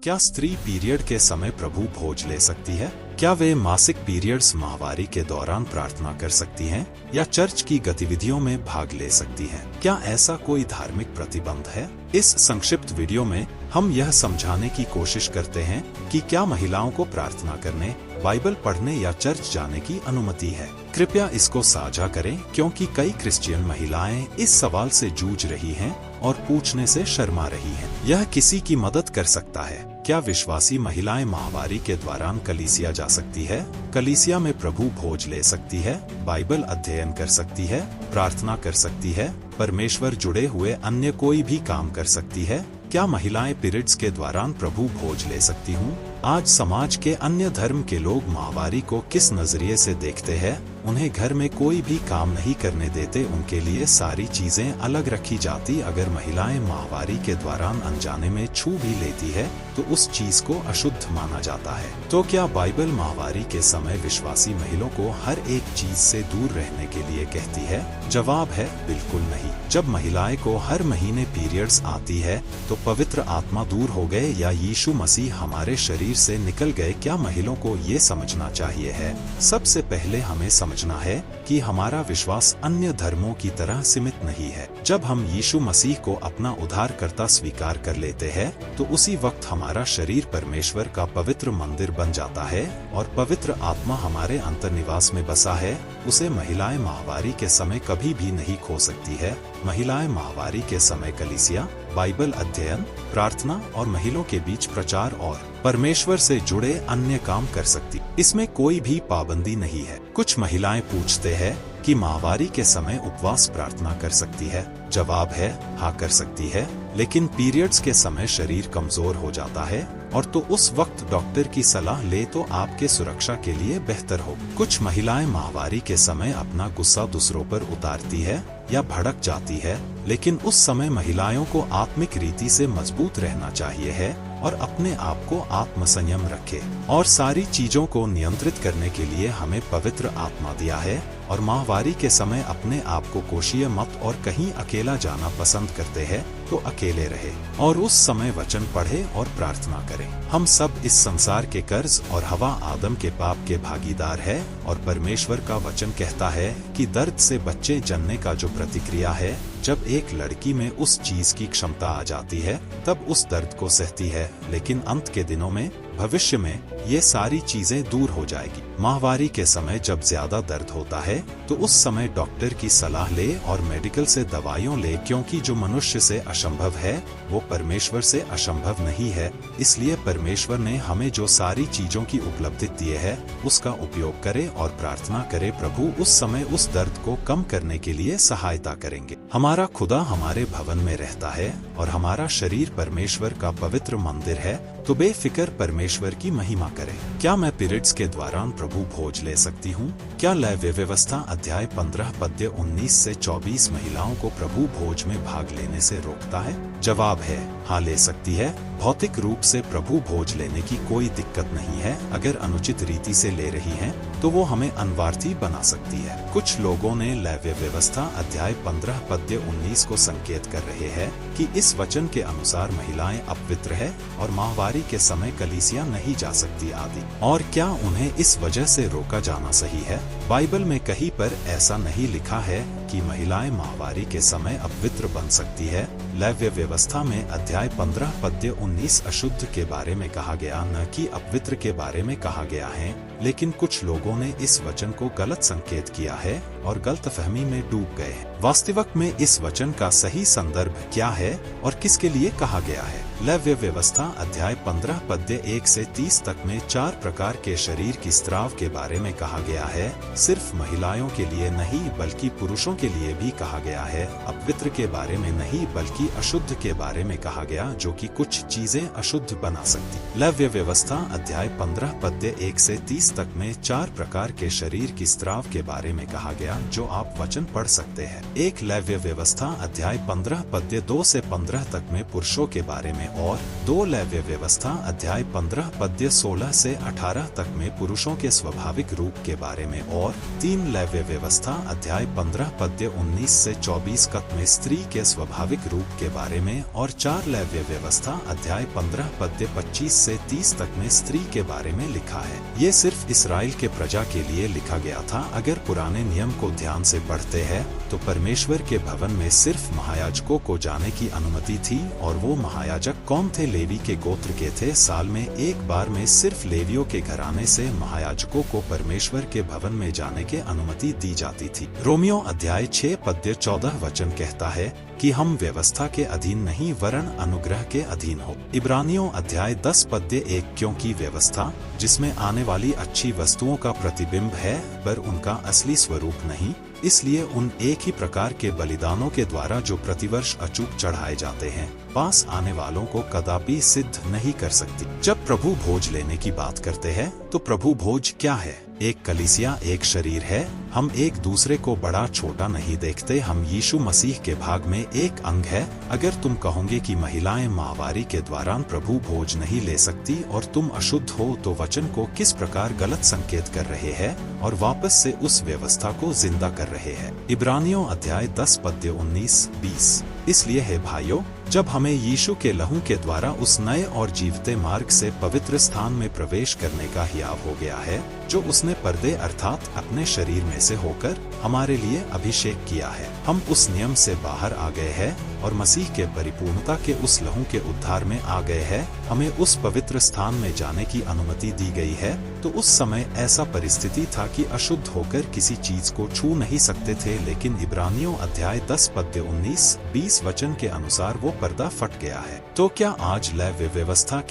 क्या स्त्री पीरियड के समय प्रभु भोज ले सकती है? क्या वे मासिक पीरियड्स माहवारी के दौरान प्रार्थना कर सकती हैं या चर्च की गतिविधियों में भाग ले सकती हैं? क्या ऐसा कोई धार्मिक प्रतिबंध है? इस संक्षिप्त वीडियो में हम यह समझाने की कोशिश करते हैं कि क्या महिलाओं को प्रार्थना करने, बाइबल पढ़ने या चर्च जाने की अनुमति है। कृपया इसको साझा करें क्योंकि कई क्रिश्चियन महिलाएं इस सवाल से जूझ रही हैं और पूछने से शर्मा रही हैं। यह किसी की मदद कर सकता है। क्या विश्वासी महिलाएं माहवारी के दौरान कलीसिया जा सकती है? कलीसिया में प्रभु भोज ले सकती है, बाइबल अध्ययन कर सकती है, प्रार्थना कर सकती है, परमेश्वर जुड़े हुए अन्य कोई भी काम कर सकती है? क्या महिलाएं पीरियड्स के दौरान प्रभु भोज ले सकती हूँ? आज समाज के अन्य धर्म के लोग माहवारी को किस नजरिए से देखते हैं? उन्हें घर में कोई भी काम नहीं करने देते, उनके लिए सारी चीजें अलग रखी जाती। अगर महिलाएं माहवारी के दौरान अनजाने में छू भी लेती है तो उस चीज को अशुद्ध माना जाता है। तो क्या बाइबल माहवारी के समय विश्वासी महिलाओं को हर एक चीज से दूर रहने के लिए कहती है? जवाब है बिल्कुल नहीं। जब महिलाएं को हर महीने पीरियड्स आती है तो पवित्र आत्मा दूर हो गए या यीशु मसीह हमारे शरीर से निकल गए? क्या महिलाओं को ये समझना चाहिए है? सबसे पहले हमें समझना है कि हमारा विश्वास अन्य धर्मों की तरह सीमित नहीं है। जब हम यीशु मसीह को अपना उद्धारकर्ता स्वीकार कर लेते हैं तो उसी वक्त हमारा शरीर परमेश्वर का पवित्र मंदिर बन जाता है और पवित्र आत्मा हमारे अंतर्निवास में बसा है। उसे महिलाएं माहवारी के समय कभी भी नहीं खो सकती है। महिलाएं माहवारी के समय कलीसिया, बाइबल अध्ययन, प्रार्थना और महिलाओं के बीच प्रचार और परमेश्वर से जुड़े अन्य काम कर सकती। इसमें कोई भी पाबंदी नहीं है। कुछ महिलाएं पूछते हैं कि माहवारी के समय उपवास प्रार्थना कर सकती है? जवाब है हाँ, कर सकती है, लेकिन पीरियड्स के समय शरीर कमजोर हो जाता है और तो उस वक्त डॉक्टर की सलाह ले तो आपके सुरक्षा के लिए बेहतर हो। कुछ महिलाएं माहवारी के समय अपना गुस्सा दूसरों पर उतारती है या भड़क जाती है, लेकिन उस समय महिलाओं को आत्मिक रीति से मजबूत रहना चाहिए है और अपने आप को आत्मसंयम रखे और सारी चीजों को नियंत्रित करने के लिए हमें पवित्र आत्मा दिया है। और माहवारी के समय अपने आप को कोशिए मत और कहीं अकेला जाना पसंद करते हैं तो अकेले रहे और उस समय वचन पढ़े और प्रार्थना करें। हम सब इस संसार के कर्ज और हवा आदम के पाप के भागीदार है और परमेश्वर का वचन कहता है कि दर्द से बच्चे जनने का जो प्रतिक्रिया है, जब एक लड़की में उस चीज की क्षमता आ जाती है तब उस दर्द को सहती है, लेकिन अंत के दिनों में भविष्य में ये सारी चीजें दूर हो जाएगी। माहवारी के समय जब ज्यादा दर्द होता है तो उस समय डॉक्टर की सलाह ले और मेडिकल से दवाइयों ले, क्योंकि जो मनुष्य से असंभव है वो परमेश्वर से असंभव नहीं है। इसलिए परमेश्वर ने हमें जो सारी चीजों की उपलब्धि दी है उसका उपयोग करे और प्रार्थना करे। प्रभु उस समय उस दर्द को कम करने के लिए सहायता करेंगे। हमारा खुदा हमारे भवन में रहता है और हमारा शरीर परमेश्वर का पवित्र मंदिर है, तो बेफिक्र परमेश्वर की महिमा करें। क्या मैं पीरियड्स के दौरान प्रभु भोज ले सकती हूँ? क्या लेवी व्यवस्था अध्याय 15 पद्य 19 से 24 महिलाओं को प्रभु भोज में भाग लेने से रोकता है? जवाब है हाँ, ले सकती है। भौतिक रूप से प्रभु भोज लेने की कोई दिक्कत नहीं है। अगर अनुचित रीति से ले रही हैं तो वो हमें अनवार्थी बना सकती है। कुछ लोगों ने लेवी व्यवस्था अध्याय 15 पद्य 19 को संकेत कर रहे हैं कि इस वचन के अनुसार महिलाएं अपवित्र है और माहवारी के समय कलीसिया नहीं जा सकती आदि। और क्या उन्हें इस वजह से रोका जाना सही है? बाइबल में कहीं पर ऐसा नहीं लिखा है कि महिलाएं माहवारी के समय अपवित्र बन सकती है। लेवी व्यवस्था में अध्याय 15 पद्य 19 अशुद्ध के बारे में कहा गया, न कि अपवित्र के बारे में कहा गया है। लेकिन कुछ लोगों ने इस वचन को गलत संकेत किया है और गलतफहमी में डूब गए हैं। वास्तविक में इस वचन का सही संदर्भ क्या है और किसके लिए कहा गया है? लेवी व्यवस्था अध्याय 15 पद्य 1 से 30 तक में 4 प्रकार के शरीर की स्त्राव के बारे में कहा गया है। सिर्फ महिलाओं के लिए नहीं बल्कि पुरुषों के लिए भी कहा गया है। अपवित्र के बारे में नहीं बल्कि अशुद्ध के बारे में कहा गया, जो कि कुछ चीजें अशुद्ध बना सकती। लेवी व्यवस्था अध्याय 15 पद्य 1 से 30 तक में 4 प्रकार के शरीर की स्त्राव के बारे में कहा गया, जो आप वचन पढ़ सकते हैं। एक लेवी व्यवस्था अध्याय 15 पद्य 2 से 15 तक में पुरुषों के बारे में और 2 लेवी व्यवस्था अध्याय 15 पद्य 16 से 18 तक में पुरुषों के स्वाभाविक रूप के बारे में और और 3 लेव्य व्यवस्था अध्याय 15 पद्य 19 से 24 कत में स्त्री के स्वाभाविक रूप के बारे में और 4 लेव्य व्यवस्था अध्याय 15 पद्य 25 से 30 तक में स्त्री के बारे में लिखा है। ये सिर्फ इस्राएल के प्रजा के लिए लिखा गया था। अगर पुराने नियम को ध्यान से पढ़ते हैं तो परमेश्वर के भवन में सिर्फ महायाजकों को जाने की अनुमति थी और वो महायाजक कौन थे? लेवी के गोत्र के थे। साल में एक बार में सिर्फ लेवियों के घराने से महायाजकों को परमेश्वर के भवन में जाने की अनुमति दी जाती थी। रोमियो अध्याय 6 पद्य 14 वचन कहता है कि हम व्यवस्था के अधीन नहीं वरन अनुग्रह के अधीन हो। इब्रानियों अध्याय 10 पद्य 1 क्योंकि व्यवस्था जिसमें आने वाली अच्छी वस्तुओं का प्रतिबिंब है पर उनका असली स्वरूप नहीं, इसलिए उन एक ही प्रकार के बलिदानों के द्वारा जो प्रतिवर्ष अचूक चढ़ाए जाते हैं पास आने वालों को कदापि सिद्ध नहीं कर सकती। जब प्रभु भोज लेने की बात करते हैं तो प्रभु भोज क्या है? एक कलीसिया एक शरीर है। हम एक दूसरे को बड़ा छोटा नहीं देखते, हम यीशु मसीह के भाग में एक अंग है। अगर तुम कहोगे कि महिलाएं माहवारी के दौरान प्रभु भोज नहीं ले सकती और तुम अशुद्ध हो तो वचन को किस प्रकार गलत संकेत कर रहे हैं और वापस से उस व्यवस्था को जिंदा कर रहे हैं। इब्रानियों अध्याय 10 पद्य 19-20 इसलिए है भाइयों, जब हमें यीशु के लहू के द्वारा उस नए और जीवते मार्ग से पवित्र स्थान में प्रवेश करने का हियाव हो गया है जो उसने पर्दे अर्थात अपने शरीर में से होकर हमारे लिए अभिषेक किया है, हम उस नियम से बाहर आ गए हैं और मसीह के परिपूर्णता के उस लहू के उद्धार में आ गए हैं। हमें उस पवित्र स्थान में जाने की अनुमति दी गई है। तो उस समय ऐसा परिस्थिति था कि अशुद्ध होकर किसी चीज को छू नहीं सकते थे, लेकिन इब्रानियों अध्याय 10 पद्य 19-20 वचन के अनुसार वो पर्दा फट गया है। तो क्या आज लेव्य व्यवस्था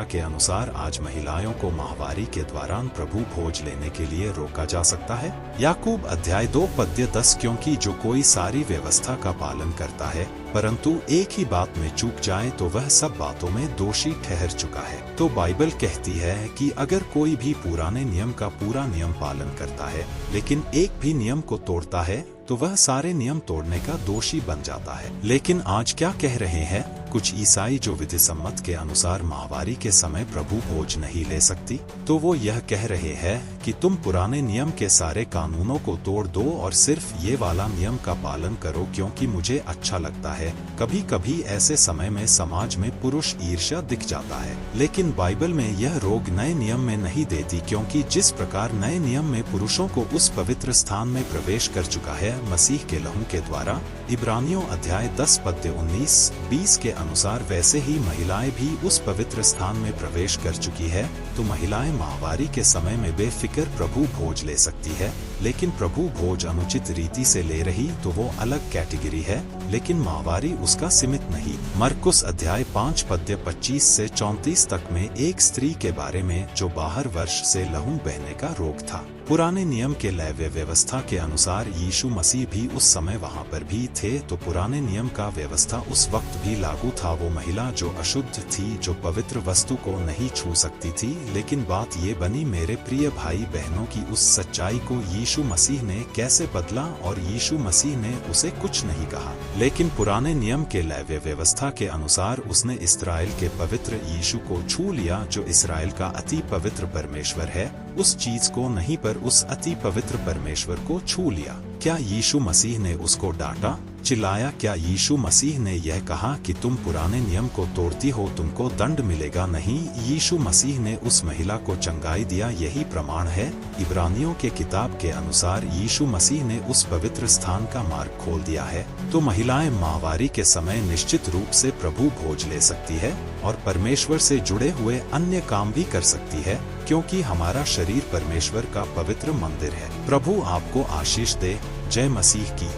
के अनुसार आज महिलाओं को माहवारी के दौरान प्रभु भोज लेने के लिए रोका जा सकता है? याकूब अध्याय 2 पद्य 10 क्योंकि जो कोई सारी व्यवस्था का पालन करता है परंतु एक ही बात में चूक जाए तो वह सब बातों में दोषी ठहर चुका है। तो बाइबल कहती है कि अगर कोई भी पुराने नियम का पूरा नियम पालन करता है लेकिन एक भी नियम को तोड़ता है तो वह सारे नियम तोड़ने का दोषी बन जाता है। लेकिन आज क्या कह रहे हैं कुछ ईसाई जो विधि सम्मत के अनुसार माहवारी के समय प्रभु भोज नहीं ले सकती? तो वो यह कह रहे हैं कि तुम पुराने नियम के सारे कानूनों को तोड़ दो और सिर्फ ये वाला नियम का पालन करो क्योंकि मुझे अच्छा लगता है। कभी कभी ऐसे समय में समाज में पुरुष ईर्ष्या दिख जाता है, लेकिन बाइबल में यह रोग नए नियम में नहीं देती क्योंकि जिस प्रकार नए नियम में पुरुषों को उस पवित्र स्थान में प्रवेश कर चुका है मसीह के लहू के द्वारा, इब्रानियों अध्याय 10 पद्य 19-20 के अनुसार वैसे ही महिलाएं भी उस पवित्र स्थान में प्रवेश कर चुकी है। तो महिलाएं माहवारी के समय में बेफिक्र प्रभु भोज ले सकती है, लेकिन प्रभु भोज अनुचित रीति से ले रही तो वो अलग कैटेगरी है, लेकिन माहवारी उसका सीमित नहीं। मरकुस अध्याय 5 पद्य 25 से 34 तक में एक स्त्री के बारे में जो बाहर वर्ष से लहू बहने का रोग था। पुराने नियम के लेव्य व्यवस्था के अनुसार यीशु मसीह भी उस समय वहाँ पर भी थे, तो पुराने नियम का व्यवस्था उस वक्त भी लागू था। वो महिला जो अशुद्ध थी, जो पवित्र वस्तु को नहीं छू सकती थी, लेकिन बात ये बनी मेरे प्रिय भाई बहनों की उस सच्चाई को यीशु मसीह ने कैसे बदला और यीशु मसीह ने उसे कुछ नहीं कहा, लेकिन पुराने नियम के लेव्य व्यवस्था के अनुसार उसने इस्राएल के पवित्र यीशु को छू लिया जो इस्राएल का अति पवित्र परमेश्वर है। उस चीज को नहीं पर उस अति पवित्र परमेश्वर को छू लिया। क्या यीशु मसीह ने उसको डांटा, चिल्लाया? क्या यीशु मसीह ने यह कहा कि तुम पुराने नियम को तोड़ती हो तुमको दंड मिलेगा? नहीं, यीशु मसीह ने उस महिला को चंगाई दिया। यही प्रमाण है। इब्रानियों के किताब के अनुसार यीशु मसीह ने उस पवित्र स्थान का मार्ग खोल दिया है। तो महिलाएं माहवारी के समय निश्चित रूप से प्रभु भोज ले सकती है और परमेश्वर से जुड़े हुए अन्य काम भी कर सकती है, क्योंकि हमारा शरीर परमेश्वर का पवित्र मंदिर है। प्रभु आपको आशीष दे। जय मसीह की।